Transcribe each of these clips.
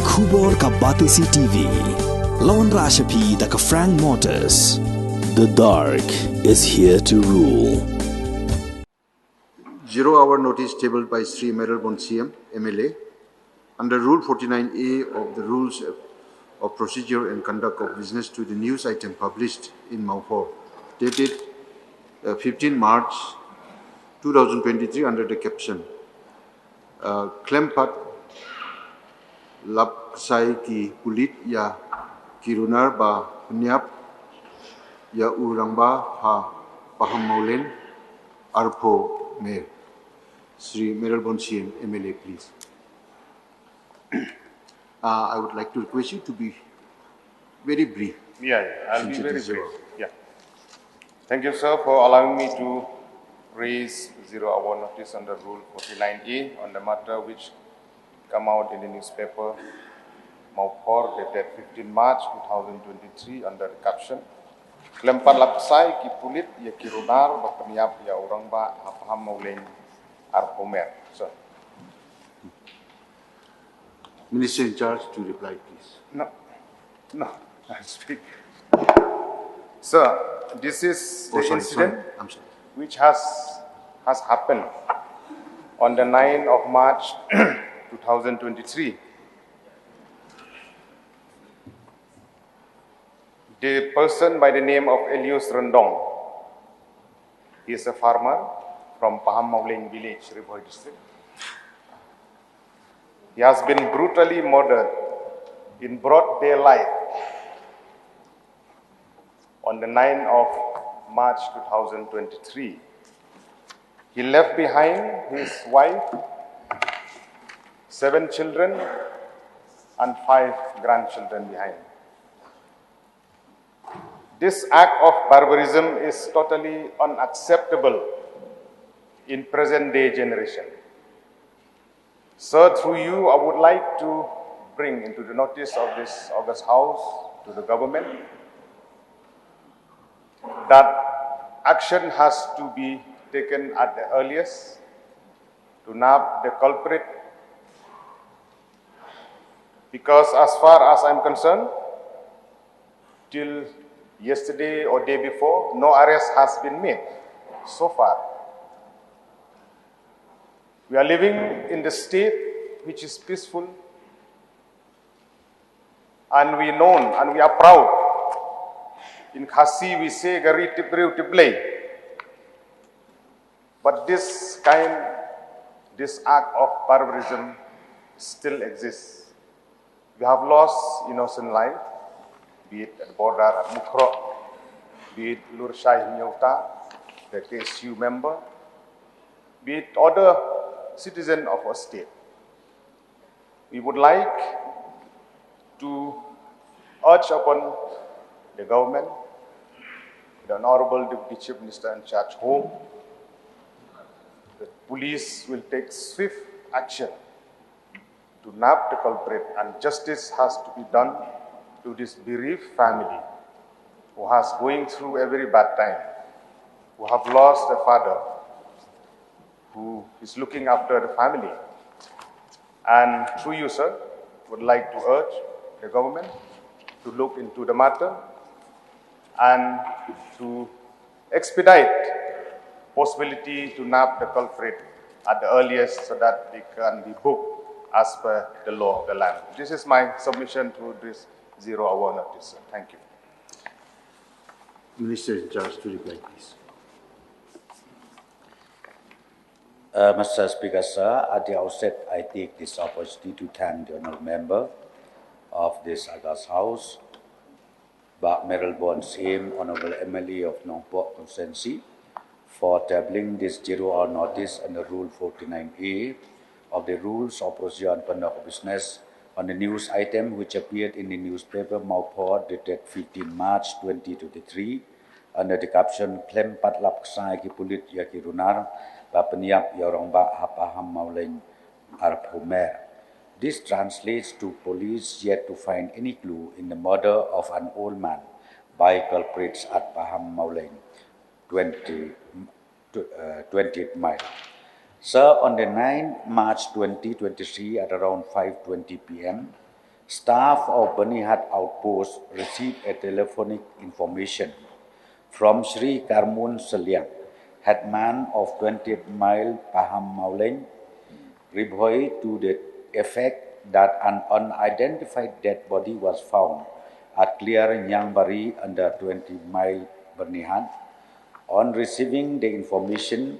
Khubor ka Batesi TV. Lawan Rashapi da ka Frank Motors. The dark is here to rule. 0-hour notice tabled by Sri Meralbon CM, MLA, under Rule 49A of the Rules of Procedure and Conduct of Business to the news item published in Nongpoh, dated 15 March 2023 under the caption, Klempat Lapsai ki Pulit ya Kirunar ba Pynïap ya Urangba ha Pahammawleiñ Arpho Mayor. Sri Meralbon CM, MLA, please. I would like to request you to be very brief. Yeah, I'll be very brief. Yeah. Thank you, sir, for allowing me to raise 0-hour notice under Rule 49A on the matter which come out in the newspaper Nongpoh dated 15 March 2023 under the caption, Klempat Lapsai ki Pulit ya Kirunar ba Pynïap ya Urangba ha Pahammawleiñ Arpho Mayor. Sir. Minister in charge to reply, please. No, I speak. Sir, this is the incident which has happened on the 9th of March 2023. The person by the name of Elius Ryndong, he is a farmer from Pahammawleiñ village, Nongpoh district. He has been brutally murdered in broad daylight on the 9th of March 2023. He left behind his wife, 7 children, and 5 grandchildren behind. This act of barbarism is totally unacceptable in present-day generation. Sir, through you, I would like to bring into the notice of this August House to the government that action has to be taken at the earliest to nab the culprit, because as far as I'm concerned, till yesterday or day before, no arrest has been made so far. We are living in the state which is peaceful, and we known and we are proud. In Khasi we say gari tibriu tiblei. But this act of barbarism still exists. We have lost innocent life, be it at the border at Mukro, be it Lur Shah Nyota, the KSU member, be it other citizen of our state. We would like to urge upon the government, the Honorable Deputy Chief Minister in charge Home, the police will take swift action to nab the culprit, and justice has to be done to this bereaved family who has going through a very bad time, who have lost a father, who is looking after the family. And through you, sir, would like to urge the government to look into the matter and to expedite possibility to nab the culprit at the earliest so that they can be booked as per the law of the land. This is my submission to this 0-hour notice, sir. Thank you. Minister in charge to reply, please. Mr. Speaker, sir, at the outset, I take this opportunity to thank the honourable member of this August House, Pak Meralbon CM, Honourable MLA of Nongpoh constituency, for tabling this 0-hour notice under Rule 49A of the Rules of Procedure and Conduct of Business on the news item which appeared in the newspaper Nongpoh dated 15 March 2023 under the caption Klempat Lapsai ki Pulit ya Kirunar ba Pynïap ya Urangba ha Pahammawleiñ Arpho Mayor. This translates to police yet to find any clue in the murder of an old man by culprits at Pahammawleiñ, 20th mile. Sir, on the 9th March 2023 at around 5:20 p.m., Staff of Pynïap outpost received a telephonic information from Sri Karmun Seliang, headman of 20th mile Pahammawleiñ, Ribhoi, to the effect that an unidentified dead body was found at Clear Nyangbari under 20 mile Pynïap. On receiving the information,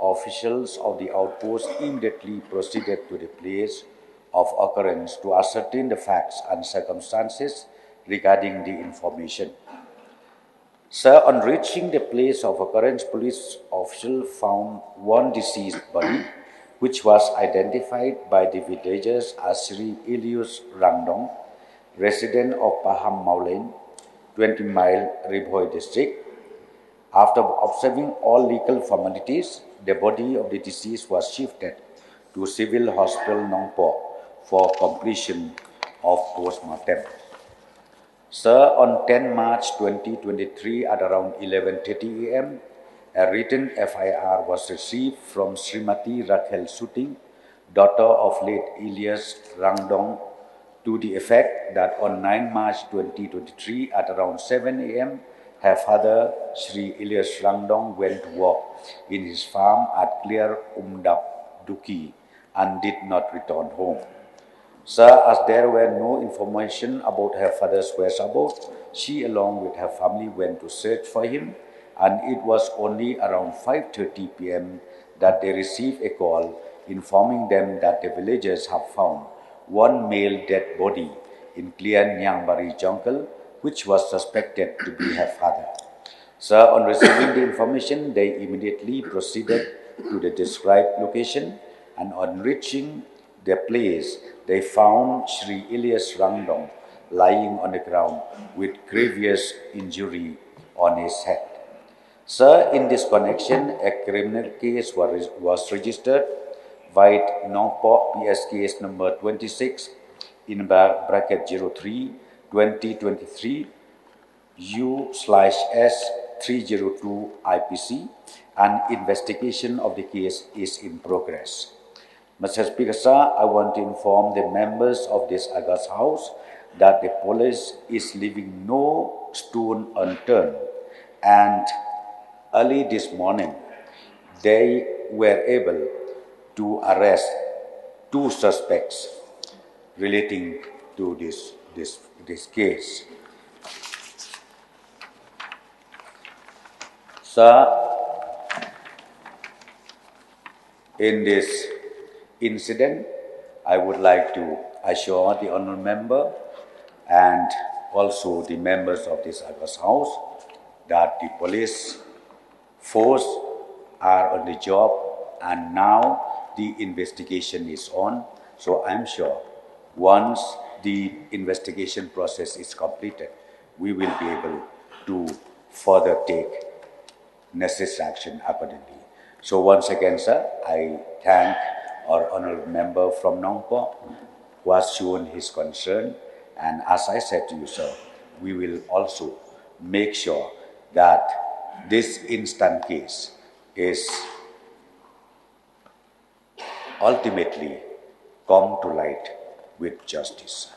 officials of the outpost immediately proceeded to the place of occurrence to ascertain the facts and circumstances regarding the information. Sir, on reaching the place of occurrence, police officials found one deceased body, which was identified by the villagers as Sri Elius Ryndong, resident of Pahammawleiñ, 20 mile Ribhoi district. After observing all legal formalities, the body of the deceased was shifted to Civil Hospital Nongpoh for completion of post-mortem. Sir, on 10 March 2023 at around 11:30 a.m., a written FIR was received from Srimati Rakhel Suting, daughter of late Elius Ryndong, to the effect that on 9 March 2023 at around 7 a.m., her father, Sri Elius Ryndong, went to work in his farm at Clear Umdap Duki and did not return home. Sir, as there were no information about her father's whereabouts, she along with her family went to search for him, and it was only around 5:30 p.m. that they received a call informing them that the villagers have found one male dead body in Clear Nyangbari jungle, which was suspected to be her father. Sir, on receiving the information, they immediately proceeded to the described location, and on reaching the place, they found Sri Elius Ryndong lying on the ground with grievous injury on his head. Sir, in this connection, a criminal case was registered via Nongpoh PS case number 26 in bracket 03 2023 U/S302 IPC, and investigation of the case is in progress. Mr. Speaker, sir, I want to inform the members of this August House that the police is leaving no stone unturned, and early this morning they were able to arrest 2 suspects relating to this case. Sir, in this incident, I would like to assure the honourable member and also the members of this August House that the police force are on the job, and now the investigation is on. So I'm sure once the investigation process is completed, we will be able to further take necessary action accordingly. So once again, sir, I thank our honourable member from Nongpoh who has shown his concern, and as I said to you, sir, we will also make sure that this instant case is ultimately come to light with justice.